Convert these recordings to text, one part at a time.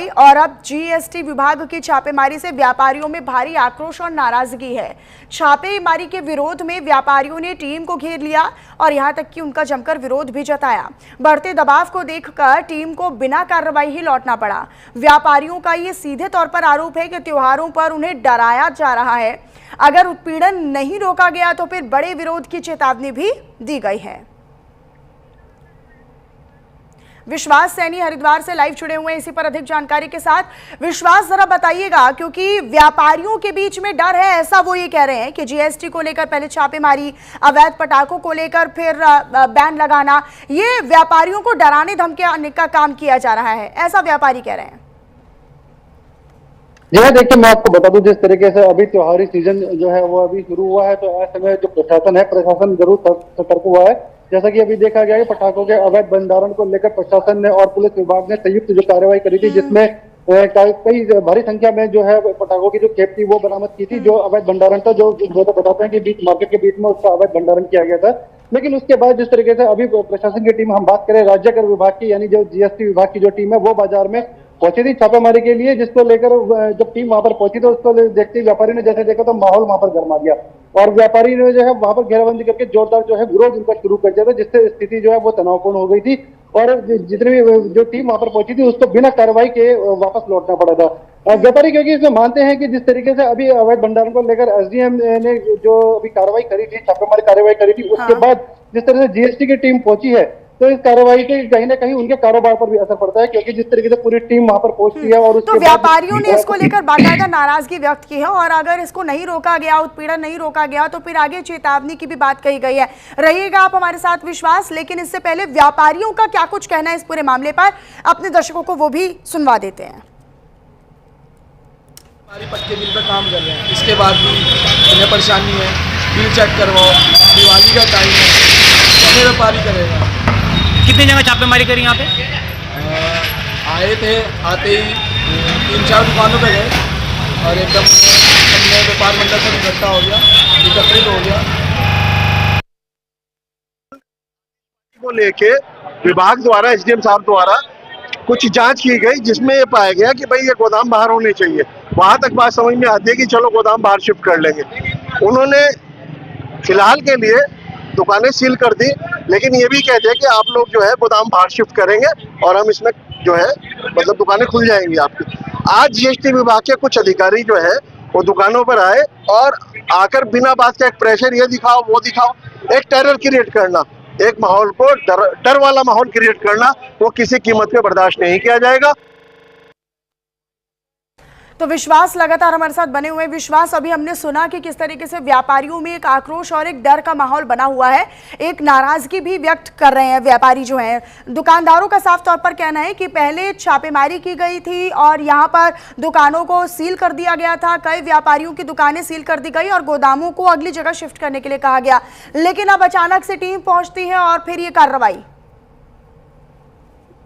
और अब जीएसटी विभाग की छापेमारी से व्यापारियों में भारी आक्रोश और नाराजगी है। छापेमारी के विरोध में व्यापारियों ने टीम को घेर लिया और यहां तक कि उनका जमकर विरोध भी जताया। बढ़ते दबाव को देखकर टीम को बिना कार्रवाई ही लौटना पड़ा। व्यापारियों का ये सीधे तौर पर आरोप है कि त्योहारों पर उन्हें डराया जा रहा है। अगर उत्पीड़न नहीं रोका गया तो फिर बड़े विरोध की चेतावनी भी दी गई है। विश्वास सैनी हरिद्वार से लाइव जुड़े हुए हैं इसी पर अधिक जानकारी के साथ। विश्वास, जरा बताइएगा, क्योंकि व्यापारियों के बीच में डर है, ऐसा वो ये कह रहे हैं कि जीएसटी को लेकर पहले छापेमारी, अवैध पटाखों को लेकर फिर बैन लगाना, ये व्यापारियों को डराने धमकाने का काम किया जा रहा है, ऐसा व्यापारी कह रहे हैं। जी देखिए, मैं आपको बता दूं, जिस तरीके से अभी त्योहारी सीजन जो है वो अभी शुरू हुआ है, तो ऐसे में जो प्रशासन है, प्रशासन जरूर सतर्क हुआ है। जैसा कि अभी देखा गया है, पटाखों के अवैध भंडारण को लेकर प्रशासन ने और पुलिस विभाग ने संयुक्त जो कार्रवाई करी थी, जिसमें कई भारी संख्या में जो है पटाखों की जो खेप थी वो बरामद की थी। जो अवैध भंडारण था, जो तो बताते हैं कि बीच मार्केट के बीच में उसका अवैध भंडारण किया गया था। लेकिन उसके बाद जिस तरीके से अभी प्रशासन की टीम, हम बात करें राज्य कर विभाग की, यानी जो जीएसटी विभाग की जो टीम है, वो बाजार में पहुंची थी छापेमारी के लिए, जिसको लेकर जब टीम वहां पर पहुंची तो उसको देखते ही व्यापारी ने जैसे देखा तो माहौल वहां पर गर्मा गया और व्यापारी ने जो है वहां पर घेराबंदी करके जोरदार जो है विरोध उनका शुरू कर दिया था, जिससे स्थिति जो है वो तनावपूर्ण हो गई थी और जितनी भी जो टीम वहां पर पहुंची थी उसको बिना कार्रवाई के वापस लौटना पड़ा था। व्यापारी क्योंकि इसमें मानते हैं कि जिस तरीके से अभी अवैध भंडारण को लेकर एसडीएम ने जो अभी कार्रवाई करी थी, छापेमारी कार्रवाई करी थी, उसके बाद जिस तरह से जीएसटी की टीम पहुंची है, तो इस कार्रवाई के कहीं ना कहीं उनके कारोबार पर भी असर पड़ता है, क्योंकि जिस तरीके से पूरी टीम वहां पर पहुंचती है और तो व्यापारियों ने इसको लेकर बाकायदा नाराजगी व्यक्त की है और अगर इसको नहीं रोका गया, उत्पीड़न नहीं रोका गया, तो फिर आगे चेतावनी की भी बात कही गई है। रहिएगा आप हमारे साथ विश्वास, लेकिन इससे पहले व्यापारियों का क्या कुछ कहना है इस पूरे मामले पर, अपने दर्शकों को वो भी सुनवा देते हैं। पक्के बिल पे काम कर रहे हैं, इसके बाद भी उन्हें परेशानी है, बिल चेक करवाओ, दिवाली का टाइम है, तो व्यापारी करेगा। कितनी जगह छापेमारी करी यहाँ पे? आए थे, आते ही 3-4 दुकानों पे गए और एकदम हमने व्यापार मंडल से इकट्ठा हो गया, एकत्रित हो गया। को लेके विभाग द्वारा, एसडीएम साहब द्वारा कुछ जांच की गई, जिसमें ये पाया गया कि भाई ये गोदाम बाहर होने चाहिए। वहां तक बात समझ में आती है कि चलो गोदाम बाहर शिफ्ट कर लेंगे। उन्होंने फिलहाल के लिए दुकानें सील कर दी, लेकिन ये भी कहते हैं कि आप लोग जो है गोदाम बाहर शिफ्ट करेंगे और हम इसमें जो है मतलब दुकानें खुल जाएंगी आपकी। आज जीएसटी विभाग के कुछ अधिकारी जो है वो दुकानों पर आए और आकर बिना बात का एक प्रेशर, ये दिखाओ वो दिखाओ, एक टेरर क्रिएट करना, एक माहौल को डर वाला माहौल क्रिएट करना, वो किसी कीमत पे बर्दाश्त नहीं किया जाएगा। तो विश्वास लगातार हमारे साथ बने हुए। विश्वास, अभी हमने सुना कि किस तरीके से व्यापारियों में एक आक्रोश और एक डर का माहौल बना हुआ है, एक नाराजगी भी व्यक्त कर रहे हैं व्यापारी जो हैं। दुकानदारों का साफ तौर पर कहना है कि पहले छापेमारी की गई थी और यहां पर दुकानों को सील कर दिया गया था, कई व्यापारियों की दुकानें सील कर दी गई और गोदामों को अगली जगह शिफ्ट करने के लिए कहा गया, लेकिन अब अचानक से टीम पहुंचती है और फिर ये कार्रवाई।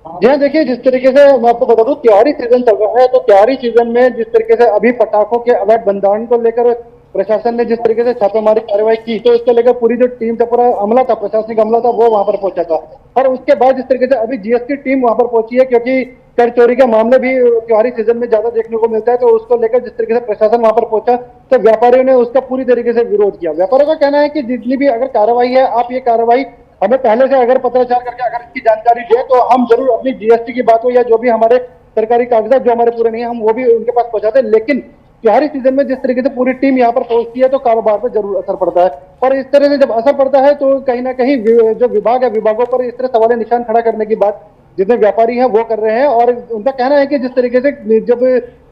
जी देखिए, जिस तरीके से मैं आपको बता दूं, त्योहारी सीजन चल रहा है, तो त्योहारी सीजन में जिस तरीके से अभी पटाखों के अवैध भंडारण को लेकर प्रशासन ने जिस तरीके से छापेमारी कार्रवाई की, तो इसको लेकर पूरी जो टीम था, पूरा अमला था, प्रशासनिक अमला था, वो वहां पर पहुंचा था। और उसके बाद जिस तरीके से अभी जीएसटी टीम वहां पर पहुंची है, क्योंकि कर चोरी के मामले भी त्योहारी सीजन में ज्यादा देखने को मिलता है, तो उसको लेकर जिस तरीके से प्रशासन वहां पर पहुंचा, तो व्यापारियों ने उसका पूरी तरीके से विरोध किया। व्यापारियों का कहना है कि जितनी भी अगर कार्रवाई है, आप ये कार्रवाई हमें पहले से अगर पत्राचार करके अगर इसकी जानकारी दे, तो हम जरूर अपनी जीएसटी की बात हो या जो भी हमारे सरकारी कागजात जो हमारे पूरे नहीं है, हम वो भी उनके पास पहुंचाते हैं। लेकिन त्योहारी सीजन में जिस तरीके से पूरी टीम यहाँ पर पहुंचती है, तो कारोबार पर जरूर असर पड़ता है और इस तरह से जब असर पड़ता है तो कहीं ना कहीं जो विभाग है, विभागों पर इस तरह सवाल निशान खड़ा करने की बात जितने व्यापारी हैं वो कर रहे हैं। और उनका कहना है कि जिस तरीके से जब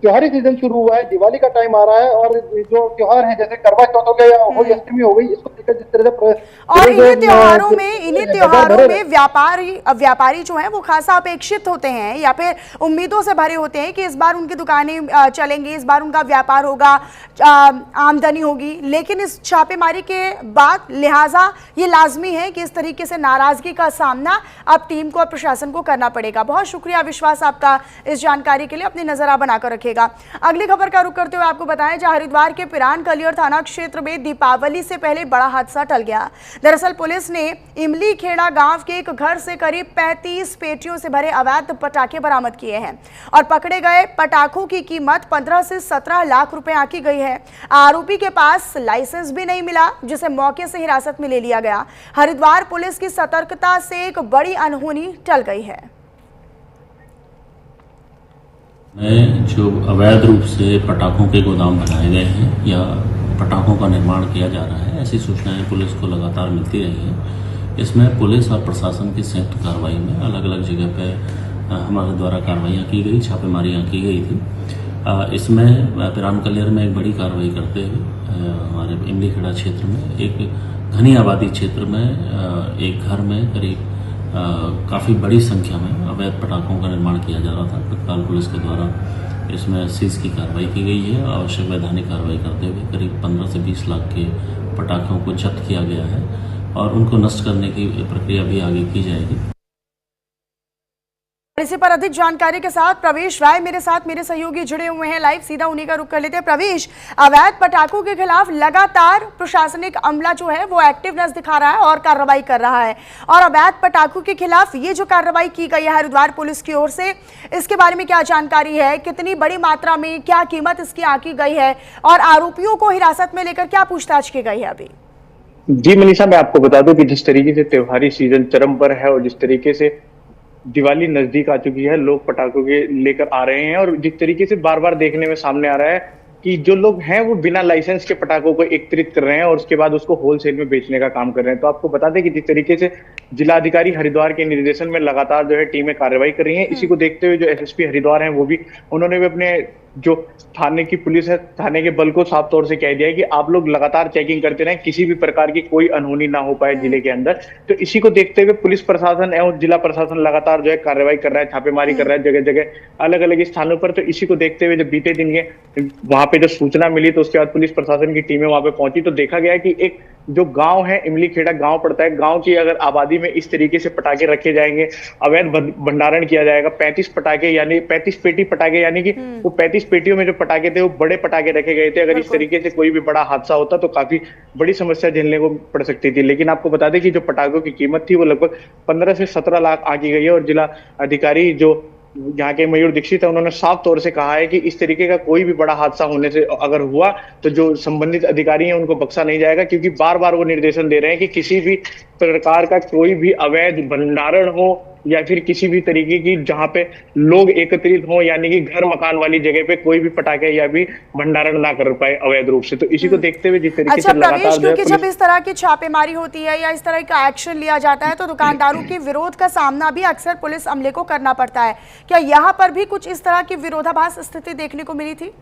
त्योहारी सीजन शुरू हुआ है, दिवाली का टाइम आ रहा है और जो त्योहार है जैसे करवा चौथ हो गया या होली अष्टमी हो गई, इसको लेकर जिस तरह से और इन्हीं त्योहारों में व्यापारी जो है वो खासा अपेक्षित होते हैं या फिर उम्मीदों से भरे होते हैं कि इस बार उनकी दुकानें चलेंगी, इस बार उनका व्यापार होगा, आमदनी होगी। लेकिन इस छापेमारी के बाद लिहाजा ये लाजमी है कि इस तरीके से नाराजगी का सामना अब टीम को और प्रशासन को करना पड़ेगा। बहुत शुक्रिया विश्वास आपका इस जानकारी के लिए, अपनी नजर आप बनाकर रखिए। रखेगा। अगली खबर का रुख करते हुए आपको बताएं, जहां हरिद्वार के पिरान कलियर थाना क्षेत्र में दीपावली से पहले बड़ा हादसा टल गया। दरअसल पुलिस ने इमली खेड़ा गांव के एक घर से करीब 35 पेटियों से भरे अवैध पटाखे बरामद किए हैं और पकड़े गए पटाखों की कीमत 15 से 17 लाख रुपए आंकी गई है। आरोपी के पास लाइसेंस भी नहीं मिला, जिसे मौके से हिरासत में ले लिया गया। हरिद्वार पुलिस की सतर्कता से एक बड़ी अनहोनी टल गई है। जो अवैध रूप से पटाखों के गोदाम बनाए गए हैं या पटाखों का निर्माण किया जा रहा है, ऐसी सूचनाएं पुलिस को लगातार मिलती रही हैं। इसमें पुलिस और प्रशासन की संयुक्त कार्रवाई में अलग अलग जगह पे हमारे द्वारा कार्रवाइयाँ की गई, छापेमारियाँ की गई थी। इसमें पिरान कलियर में एक बड़ी कार्रवाई करते हुए हमारे इमली खेड़ा क्षेत्र में एक घनी आबादी क्षेत्र में एक घर में करीब काफ़ी बड़ी संख्या में अवैध पटाखों का निर्माण किया जा रहा था। तत्काल पुलिस के द्वारा इसमें सीज की कार्रवाई की गई है। आवश्यक वैधानिक कार्रवाई करते हुए करीब 15 से 20 लाख के पटाखों को जब्त किया गया है और उनको नष्ट करने की प्रक्रिया भी आगे की जाएगी। इसी पर अधिक जानकारी के साथ प्रवेश राय मेरे साथ मेरे सहयोगी जुड़े हुए हैं लाइव, सीधा उन्हीं का रुख कर लेते हैं। प्रवेश, अवैध पटाखों के खिलाफ लगातार प्रशासनिक अमला जो है वो एक्टिवनेस दिखा रहा है और कार्रवाई कर रहा है, और अवैध पटाखों के खिलाफ ये जो कार्रवाई की गई है हरिद्वार पुलिस की ओर से, इसके बारे में क्या जानकारी है? कितनी बड़ी मात्रा में, क्या कीमत इसकी आंकी गई है और आरोपियों को हिरासत में लेकर क्या पूछताछ की गई है अभी? जी मनीषा, मैं आपको बता दूं कि जिस तरीके से त्योहारी सीजन चरम पर है और जिस तरीके से दिवाली नजदीक आ चुकी है, लोग पटाखों के लेकर आ रहे हैं और जिस तरीके से बार बार देखने में सामने आ रहा है कि जो लोग हैं वो बिना लाइसेंस के पटाखों को एकत्रित कर रहे हैं और उसके बाद उसको होलसेल में बेचने का काम कर रहे हैं। तो आपको बता दें कि जिस तरीके से जिलाधिकारी हरिद्वार के निर्देशन में लगातार जो है टीमें कार्रवाई कर रही हैं, इसी को देखते हुए जो एसएसपी हरिद्वार हैं वो भी उन्होंने भी अपने जो थाने की पुलिस है, थाने के बल को साफ तौर से कह दिया है कि आप लोग लगातार चेकिंग करते रहें, किसी भी प्रकार की कोई अनहोनी ना हो पाए जिले के अंदर। तो इसी को देखते हुए पुलिस प्रशासन एवं जिला प्रशासन लगातार जो है कार्रवाई कर रहा है, छापेमारी कर रहा है जगह जगह अलग अलग स्थानों पर। तो इसी को देखते हुए जब बीते दिन के वहां पे जो सूचना मिली तो उसके बाद पुलिस प्रशासन की टीमें वहां पे पहुंची तो देखा गया कि एक जो गांव है, इमली खेड़ा गांव पड़ता है, गांव की अगर आबादी में इस तरीके से पटाखे रखे जाएंगे, अवैध भंडारण किया जाएगा, 35 पटाखे यानी 35 पेटी पटाखे, यानी कि वो 35 पेटियों में जो पटाखे थे वो बड़े पटाखे रखे गए थे। अगर इस तरीके से कोई भी बड़ा हादसा होता तो काफी बड़ी समस्या झेलने को पड़ सकती थी। लेकिन आपको बता दें कि जो पटाखों की कीमत थी वो लगभग 15 से 17 लाख आंकी गई है और जिला अधिकारी जो यहाँ के मयूर दीक्षित है उन्होंने साफ तौर से कहा है कि इस तरीके का कोई भी बड़ा हादसा होने से अगर हुआ तो जो संबंधित अधिकारी हैं उनको बख्शा नहीं जाएगा, क्योंकि बार बार वो निर्देशन दे रहे हैं कि किसी भी प्रकार का कोई भी अवैध भंडारण हो या फिर किसी भी तरीके की जहां पे लोग एकत्रित हो, यानी कि घर मकान वाली जगह पे कोई भी पटाखे या भी भंडारण ना कर पाए अवैध रूप से। तो इसी को देखते हुए जिस तरीके से लगातार क्योंकि जब इस तरह की छापेमारी होती है या इस तरह का एक्शन लिया जाता है तो दुकानदारों के विरोध का सामना भी अक्सर पुलिस अमले को करना पड़ता है। क्या यहाँ पर भी कुछ इस तरह की विरोधाभास स्थिति देखने को मिली थी?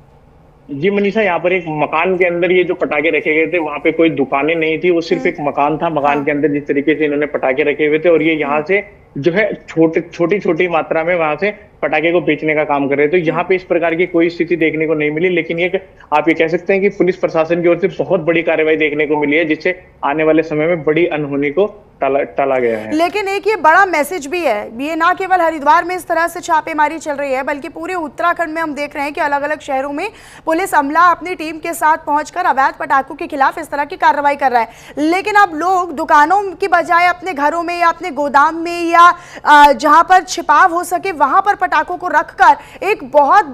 जी मनीषा, यहाँ पर एक मकान के अंदर ये जो पटाखे रखे गए थे वहां पे कोई दुकानें नहीं थी, वो सिर्फ एक मकान था। मकान के अंदर जिस तरीके से इन्होंने पटाखे रखे हुए थे और ये यहाँ से जो है छोटी छोटी मात्रा में वहां से पटाखे को बेचने का काम कर रहे थे। तो यहाँ पे इस प्रकार की कोई स्थिति देखने को नहीं मिली, लेकिन ये आप ये कह सकते हैं कि पुलिस प्रशासन की ओर से बहुत बड़ी कार्रवाई देखने को मिली है, जिससे आने वाले समय में बड़ी अनहोनी को टाला गया है। लेकिन एक ये बड़ा मैसेज भी है, ये ना केवल हरिद्वार में इस तरह से छापेमारी चल रही है बल्कि पूरे उत्तराखंड में हम देख रहे हैं कि अलग अलग शहरों में पुलिस अमला अपनी टीम के साथ पहुंचकर अवैध पटाखों के खिलाफ इस तरह की कार्रवाई कर रहा है। लेकिन अब लोग दुकानों की बजाय अपने घरों में या अपने गोदाम में या जहां पर छिपाव हो सके वहां पर पटाखों को रखकर एक बहुत